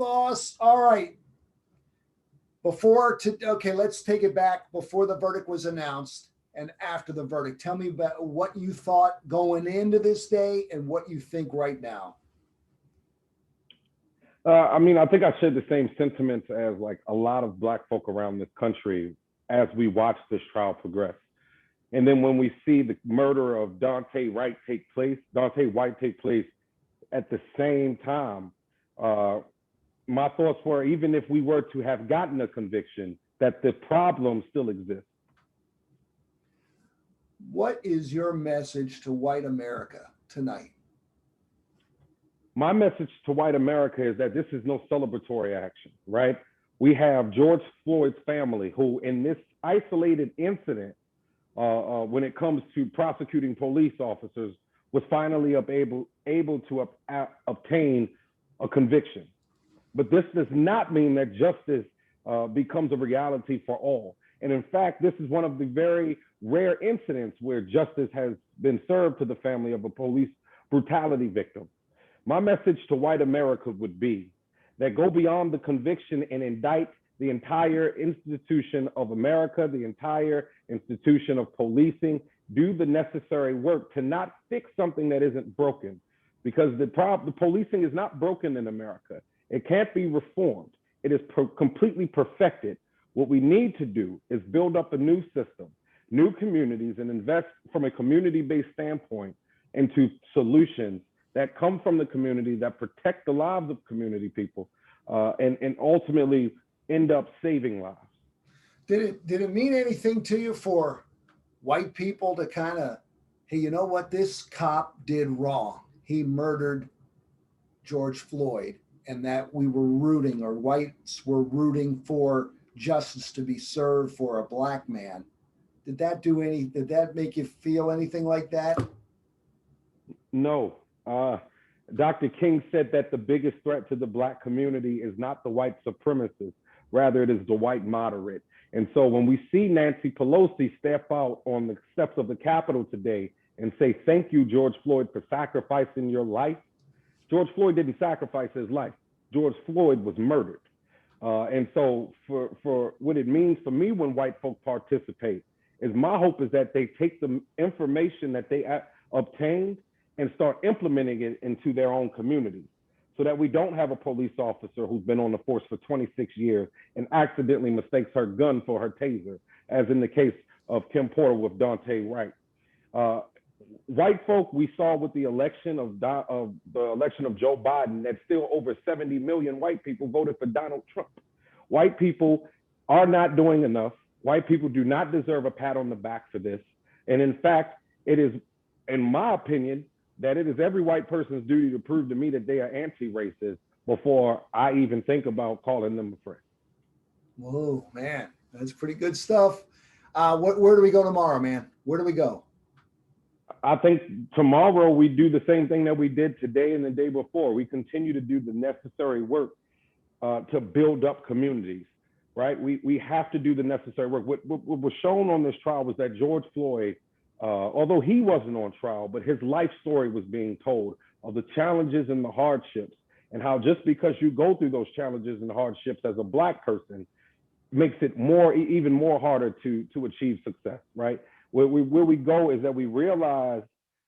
boss. All right. Okay, let's take it back before the verdict was announced and after the verdict. Tell me about what you thought going into this day and what you think right now. I mean, I think I share the same sentiments as like a lot of Black folk around this country as we watch this trial progress. And then when we see the murder of Dante White take place at the same time, uh, my thoughts were, even if we were to have gotten a conviction, that the problem still exists. What is your message to white America tonight? My message to white America is that this is no celebratory action, right? We have George Floyd's family, who, in this isolated incident, when it comes to prosecuting police officers, was finally able to obtain a conviction. But this does not mean that justice becomes a reality for all. And in fact, this is one of the very rare incidents where justice has been served to the family of a police brutality victim. My message to white America would be that go beyond the conviction and indict the entire institution of America, the entire institution of policing. Do the necessary work to not fix something that isn't broken, because the policing is not broken in America. It can't be reformed. It is completely perfected. What we need to do is build up a new system, new communities, and invest from a community-based standpoint into solutions that come from the community, that protect the lives of community people, and ultimately end up saving lives. Did it mean anything to you for white people to kind of, hey, you know what, this cop did wrong. He murdered George Floyd, and that we were rooting, or whites were rooting for justice to be served for a black man. Did that make you feel anything like that? No. Dr. King said that the biggest threat to the Black community is not the white supremacist, rather it is the white moderate. And so when we see Nancy Pelosi step out on the steps of the Capitol today and say, thank you, George Floyd, for sacrificing your life, George Floyd didn't sacrifice his life. George Floyd was murdered. And so for what it means for me when white folk participate, is my hope is that they take the information that they obtained and start implementing it into their own communities, so that we don't have a police officer who's been on the force for 26 years and accidentally mistakes her gun for her taser, as in the case of Kim Porter with Dante Wright. White folk, we saw with the election of Joe Biden, that still over 70 million white people voted for Donald Trump. White people are not doing enough. White people do not deserve a pat on the back for this. And in fact, it is, in my opinion, that it is every white person's duty to prove to me that they are anti-racist before I even think about calling them a friend. Whoa, man, that's pretty good stuff. Where do we go tomorrow, man? Where do we go? I think tomorrow we do the same thing that we did today and the day before. We continue to do the necessary work to build up communities, right? We have to do the necessary work. What was shown on this trial was that George Floyd, although he wasn't on trial, but his life story was being told of the challenges and the hardships, and how just because you go through those challenges and hardships as a Black person makes it even more harder to achieve success, right? Where we go is that we realize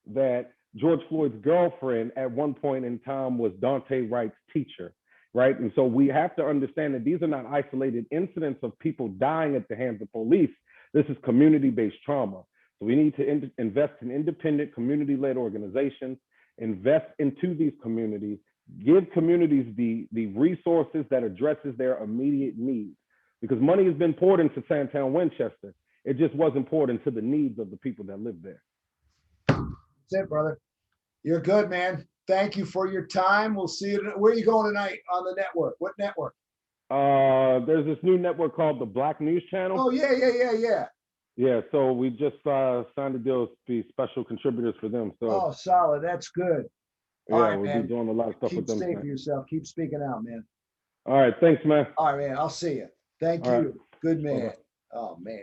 that George Floyd's girlfriend at one point in time was Dante Wright's teacher, right? And so we have to understand that these are not isolated incidents of people dying at the hands of police. This is community-based trauma. So we need to invest in independent community-led organizations, invest into these communities, give communities the resources that addresses their immediate needs. Because money has been poured into Sandtown Winchester. It just wasn't poured into the needs of the people that live there. That's it, brother. You're good, man. Thank you for your time. We'll see you. Where are you going tonight on the network? What network? There's this new network called the Black News Channel. Oh, yeah. Yeah, so we just signed a deal to be special contributors for them. So solid. That's good. Yeah, all right, we'll be doing a lot of stuff with them. Keep safe for yourself. Keep speaking out, man. All right, thanks, man. All right, man. I'll see you. Thank you. Good man. Oh, man.